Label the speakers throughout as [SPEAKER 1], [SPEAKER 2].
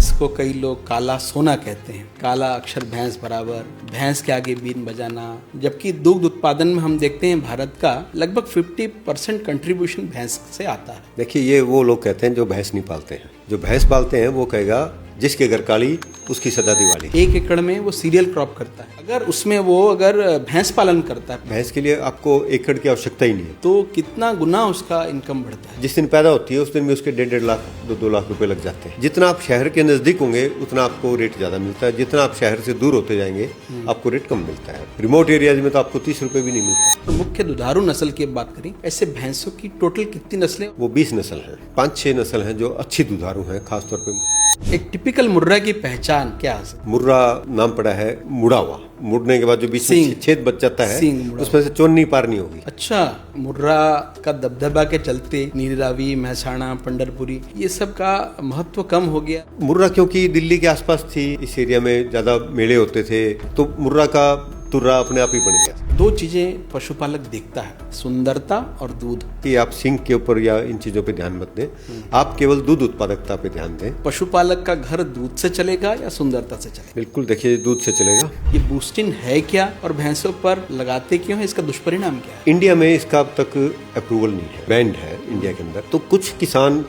[SPEAKER 1] भैंस को कई लोग काला सोना कहते हैं, काला अक्षर भैंस बराबर, भैंस के आगे बीन बजाना। जबकि दुग्ध उत्पादन में हम देखते हैं भारत का लगभग 50% कंट्रीब्यूशन भैंस से आता है।
[SPEAKER 2] देखिए, ये वो लोग कहते हैं जो भैंस नहीं पालते हैं। जो भैंस पालते हैं वो कहेगा जिसके घर काली उसकी सदा दिवाली।
[SPEAKER 1] 1 एकड़ में वो सीरियल क्रॉप करता है, अगर उसमें वो अगर भैंस पालन करता है,
[SPEAKER 2] भैंस के लिए आपको एकड़ की आवश्यकता ही नहीं है,
[SPEAKER 1] तो कितना गुना उसका इनकम बढ़ता है।
[SPEAKER 2] जिस दिन पैदा होती है उस दिन में उसके 1.5 लाख 2 लाख रुपए लग जाते हैं। जितना आप शहर के नजदीक होंगे उतना आपको रेट ज्यादा मिलता है, जितना आप शहर से दूर होते जाएंगे आपको रेट कम मिलता है। रिमोट एरियाज में तो आपको 30 रुपए भी नहीं मिलता।
[SPEAKER 1] तो मुख्य दुधारू नस्ल की बात करें, ऐसे भैंसों की टोटल कितनी नस्लें?
[SPEAKER 2] वो 20 नस्ल है, 5-6 नस्ल है जो अच्छी दुधारू है। खासतौर पे
[SPEAKER 1] एक टिपिकल मुर्रा की पहचान क्या है?
[SPEAKER 2] मुर्रा नाम पड़ा है मुड़ा हुआ, मुड़ने के बाद जो बीच में छेद बच जाता है उसमें से चोन्नी पार नहीं होगी।
[SPEAKER 1] अच्छा, मुर्रा का दबदबा के चलते नीरावी, महसाणा, पंडरपुरी ये सब का महत्व कम हो गया।
[SPEAKER 2] मुर्रा क्योंकि दिल्ली के आसपास थी, इस एरिया में ज्यादा मेले होते थे, तो मुर्रा का तुर्रा अपने आप ही बन गया।
[SPEAKER 1] 2 चीजें पशुपालक देखता है, सुंदरता और दूध।
[SPEAKER 2] कि आप सिंक के ऊपर या इन चीजों पे ध्यान मत दें, आप केवल दूध उत्पादकता पे ध्यान दें।
[SPEAKER 1] पशुपालक का घर दूध से चलेगा या सुंदरता से चलेगा?
[SPEAKER 2] बिल्कुल, देखिए दूध से चलेगा।
[SPEAKER 1] ये बूस्टिन है क्या और भैंसों पर लगाते क्यों है? इसका दुष्परिणाम क्या है?
[SPEAKER 2] इंडिया में इसका अब तक अप्रूवल नहीं है, बैंड है इंडिया के अंदर। तो कुछ किसान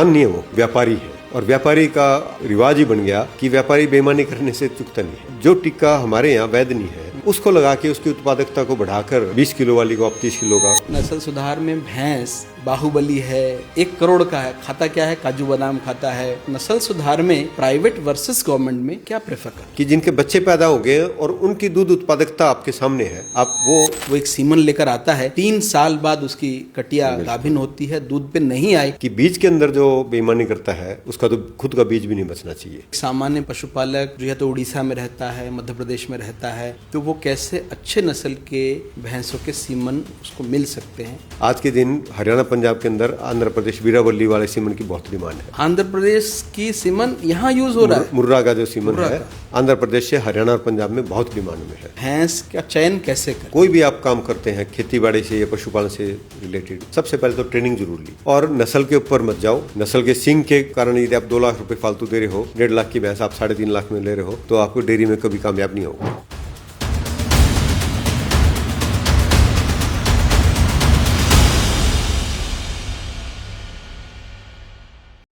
[SPEAKER 2] नहीं है, वो व्यापारी है, और व्यापारी का रिवाज ही बन गया कि व्यापारी बेईमानी करने से चूकता नहीं है। जो टिक्का हमारे यहाँ वैध नहीं है उसको लगा के उसकी उत्पादकता को बढ़ाकर 20 किलो वाली को आप 30 किलो का।
[SPEAKER 1] नस्ल सुधार में भैंस बाहुबली है, 1 करोड़ का है, खाता क्या है? काजू बादाम खाता है। नस्ल सुधार में प्राइवेट वर्सेस गवर्नमेंट में क्या प्रेफर कर?
[SPEAKER 2] कि जिनके बच्चे पैदा हो गए और उनकी दूध उत्पादकता आपके सामने है, आप वो
[SPEAKER 1] एक सीमन लेकर आता है, 3 साल बाद उसकी कटिया गाभिन होती है, दूध पे नहीं आई।
[SPEAKER 2] कि बीज के अंदर जो बेईमानी करता है उसका तो खुद का बीज भी नहीं बचना चाहिए।
[SPEAKER 1] सामान्य पशुपालक जो है तो उड़ीसा में रहता है, मध्य प्रदेश में रहता है, तो वो कैसे अच्छे नस्ल के भैंसों के सीमन उसको मिल सकते हैं?
[SPEAKER 2] आज के दिन हरियाणा पंजाब के अंदर आंध्र प्रदेश वीरावली वाले सीमन की बहुत डिमांड है।
[SPEAKER 1] आंध्र प्रदेश की सीमन यहाँ यूज हो रहा है।
[SPEAKER 2] मुर्रा का जो सीमन है आंध्र प्रदेश से हरियाणा और पंजाब में बहुत डिमांड में है।
[SPEAKER 1] भैंस का चयन कैसे करें?
[SPEAKER 2] कोई भी आप काम करते हैं खेती बाड़ी से या पशुपालन से रिलेटेड, सबसे पहले तो ट्रेनिंग जरूर ली, और नस्ल के ऊपर मत जाओ। नस्ल के सिंग के कारण यदि आप 2 लाख रुपए फालतू दे रहे हो, 1.5 लाख की भैंस आप 3.5 लाख में ले रहे हो, तो आपको डेयरी में कभी कामयाब नहीं होगा।